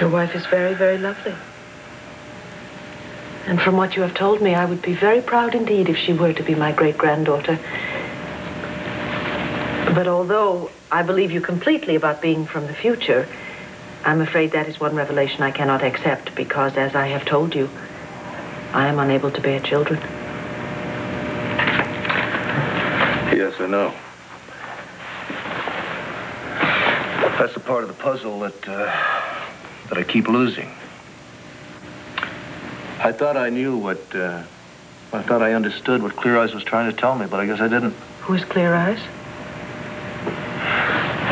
Your wife is very, very lovely. And from what you have told me, I would be very proud indeed if she were to be my great-granddaughter. But although I believe you completely about being from the future, I'm afraid that is one revelation I cannot accept because, as I have told you, I am unable to bear children. Yes, I know. That's the part of the puzzle that I keep losing. I thought I knew I thought I understood what Clear Eyes was trying to tell me, but I guess I didn't. Who is Clear Eyes?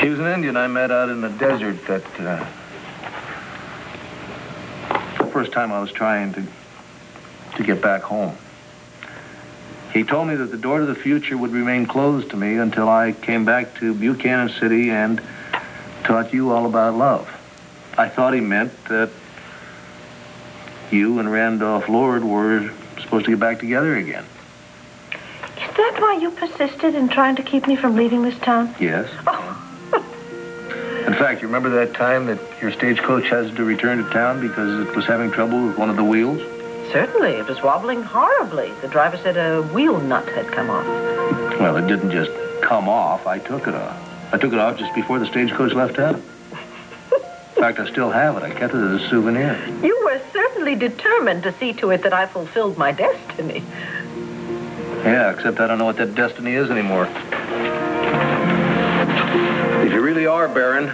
He was an Indian I met out in the desert that, the first time I was trying to get back home. He told me that the door to the future would remain closed to me until I came back to Buchanan City and taught you all about love. I thought he meant that you and Randolph Lord were supposed to get back together again. Is that why you persisted in trying to keep me from leaving this town? Yes. Oh. In fact, you remember that time that your stagecoach had to return to town because it was having trouble with one of the wheels? Certainly. It was wobbling horribly. The driver said a wheel nut had come off. Well, it didn't just come off. I took it off. I took it off just before the stagecoach left town. In fact, I still have it. I kept it as a souvenir. You were certainly determined to see to it that I fulfilled my destiny. Yeah, except I don't know what that destiny is anymore. If you really are Baron,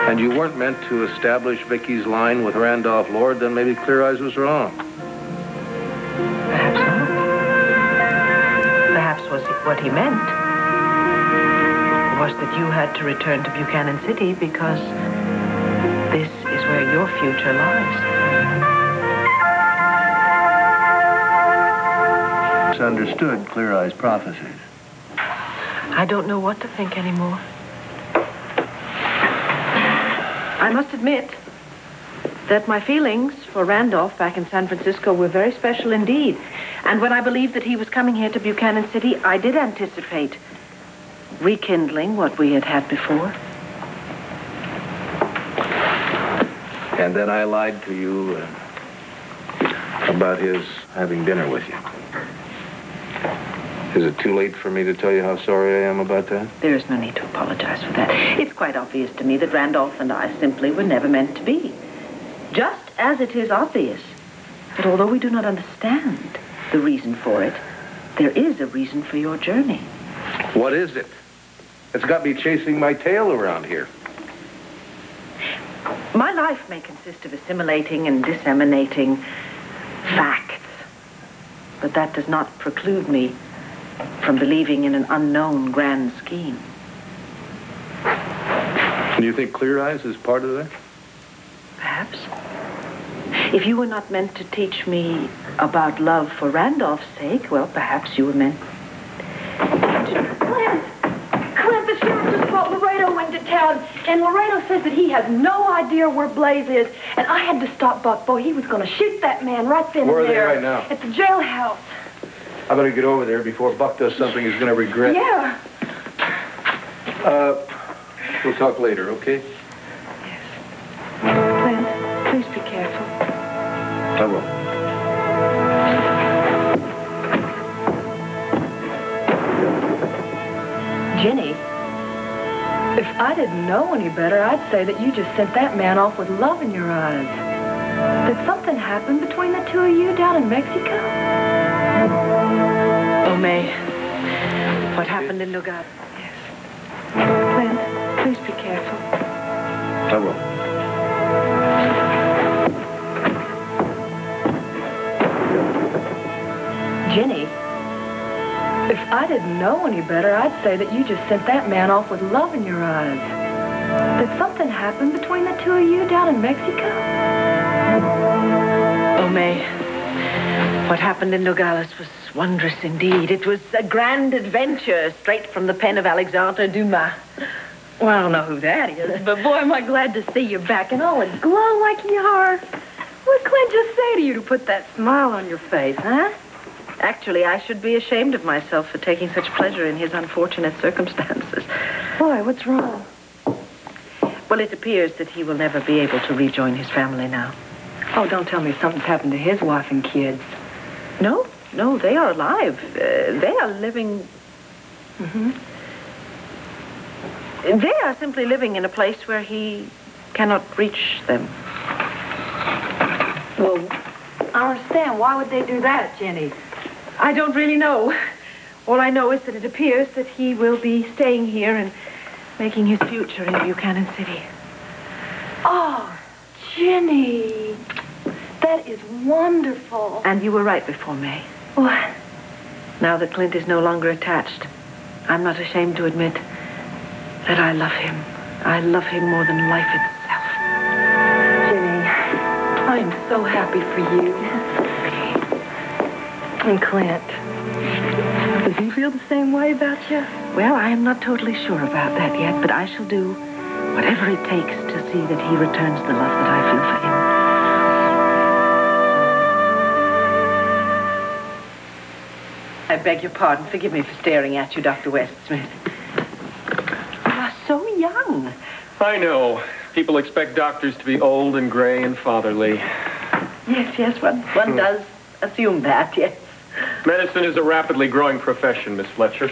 and you weren't meant to establish Vicky's line with Randolph Lord, then maybe Clear Eyes was wrong. Perhaps not. Perhaps what he meant was that you had to return to Buchanan City because this is where your future lies. Misunderstood Clear Eyes' prophecies. I don't know what to think anymore. I must admit that my feelings for Randolph back in San Francisco were very special indeed. And when I believed that he was coming here to Buchanan City, I did anticipate rekindling what we had had before. And then I lied to you about his having dinner with you. Is it too late for me to tell you how sorry I am about that? There is no need to apologize for that. It's quite obvious to me that Randolph and I simply were never meant to be. Just as it is obvious that although we do not understand the reason for it, there is a reason for your journey. What is it? It's got me chasing my tail around here. My life may consist of assimilating and disseminating facts, but that does not preclude me from believing in an unknown grand scheme. Do you think Clear Eyes is part of that? Perhaps. If you were not meant to teach me about love for Randolph's sake, well, perhaps you were meant Clint, the sheriff just brought Laredo into town, and Laredo says that he has no idea where Blaze is, and I had to stop Buck. Boy, he was going to shoot that man right then Where and there. are they right now? At the jailhouse. I better get over there before Buck does something he's going to regret. Yeah. We'll talk later, okay? Yes. Clint, please be careful. I will. Jenny, if I didn't know any better, I'd say that you just sent that man off with love in your eyes. Did something happen between the two of you down in Mexico? Oh, May, what happened in Nogales? Yes. Clint, please be careful. I will. Jenny, if I didn't know any better, I'd say that you just sent that man off with love in your eyes. Did something happen between the two of you down in Mexico? Oh, May, what happened in Nogales was wondrous indeed. It was a grand adventure straight from the pen of Alexandre Dumas. Well, I don't know who that is, But boy, am I glad to see you back and all aglow like you are. What did Clint just say to you to put that smile on your face, huh? actually, I should be ashamed of myself for taking such pleasure in his unfortunate circumstances. Boy, what's wrong? Well, it appears that he will never be able to rejoin his family now. Oh, don't tell me something's happened to his wife and kids. No, they are alive. They are living... Mm-hmm. They are simply living in a place where he cannot reach them. Well, I understand. Why would they do that, Jenny? I don't really know. All I know is that it appears that he will be staying here and making his future in Buchanan City. Oh, Jenny. That is wonderful. And you were right before May. What? Now that Clint is no longer attached, I'm not ashamed to admit that I love him. I love him more than life itself. Jenny, I am so happy for you. And Clint. Does he feel the same way about you? Well, I am not totally sure about that yet, but I shall do whatever it takes to see that he returns the love that I feel for him. I beg your pardon. Forgive me for staring at you, Dr. Westsmith. You are so young. I know. People expect doctors to be old and gray and fatherly. Yes, one does assume that, yes. Medicine is a rapidly growing profession, Miss Fletcher.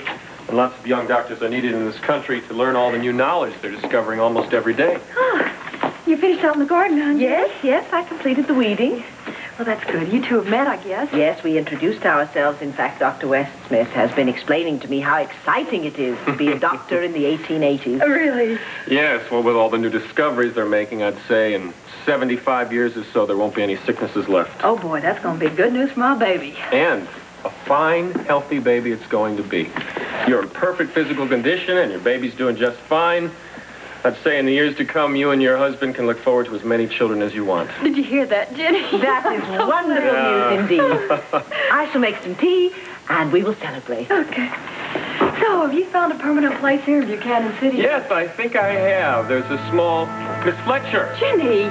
And lots of young doctors are needed in this country to learn all the new knowledge they're discovering almost every day. Oh, you finished out in the garden, huh? Yes, I completed the weeding. Well, that's good. You two have met, I guess. Yes, we introduced ourselves. In fact, Dr. Westsmith has been explaining to me how exciting it is to be a doctor in the 1880s. Really? Yes, well, with all the new discoveries they're making, I'd say in 75 years or so, there won't be any sicknesses left. Oh, boy, that's going to be good news for my baby. And a fine, healthy baby it's going to be. You're in perfect physical condition, and your baby's doing just fine. I'd say in the years to come, you and your husband can look forward to as many children as you want. Did you hear that, Jenny? That is wonderful news indeed. I shall make some tea, and we will celebrate. Okay. So, have you found a permanent place here in Buchanan City? Yes, I think I have. There's a small... Miss Fletcher! Jenny!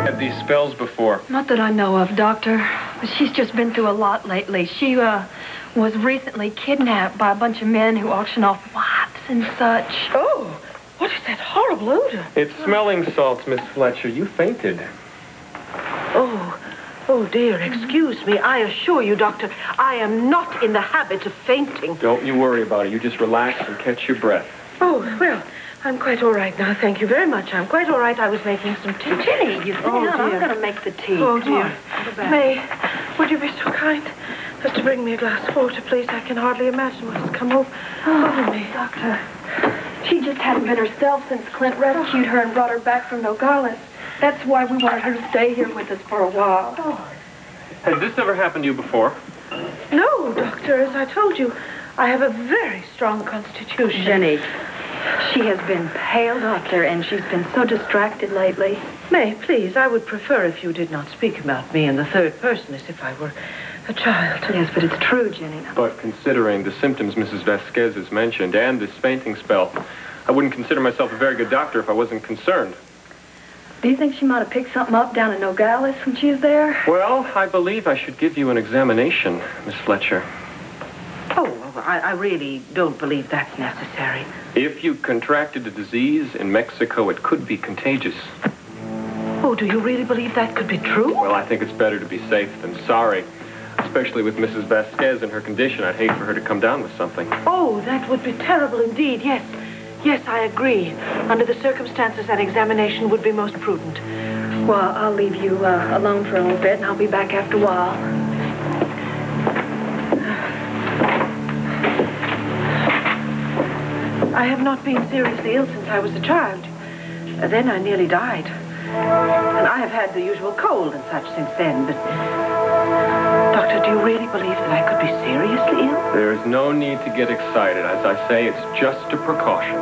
Had these spells before. Not that I know of, Doctor. She's just been through a lot lately. She, was recently kidnapped by a bunch of men who auction off wives and such. Oh, what is that horrible odor? It's smelling salts, Miss Fletcher. You fainted. Oh, dear, excuse me. I assure you, Doctor, I am not in the habit of fainting. Don't you worry about it. You just relax and catch your breath. Oh, well, I'm quite all right now. Thank you very much. I'm quite all right. I was making some tea. Jenny, you sit down. I'm going to make the tea. Oh, Come dear. on. May, would you be so kind as to bring me a glass of water, please? I can hardly imagine what has come over me. Doctor, she just hadn't been herself since Clint rescued her and brought her back from Nogales. That's why we wanted her to stay here with us for a while. Oh. Has this ever happened to you before? No, Doctor. As I told you, I have a very strong constitution. Jenny, she has been pale, Doctor, and she's been so distracted lately. May, please, I would prefer if you did not speak about me in the third person as if I were a child. Yes, but it's true, Jenny. But considering the symptoms Mrs. Vasquez has mentioned and this fainting spell, I wouldn't consider myself a very good doctor if I wasn't concerned. Do you think she might have picked something up down in Nogales when she was there? Well, I believe I should give you an examination, Miss Fletcher. Oh, I really don't believe that's necessary. If you contracted a disease in Mexico, it could be contagious. Oh, do you really believe that could be true? Well, I think it's better to be safe than sorry. Especially with Mrs. Vasquez and her condition, I'd hate for her to come down with something. Oh, that would be terrible indeed, yes. Yes, I agree. Under the circumstances, that examination would be most prudent. Well, I'll leave you alone for a little bit, and I'll be back after a while. I have not been seriously ill since I was a child. Then I nearly died. And I have had the usual cold and such since then, but... Doctor, do you really believe that I could be seriously ill? There is no need to get excited. As I say, it's just a precaution.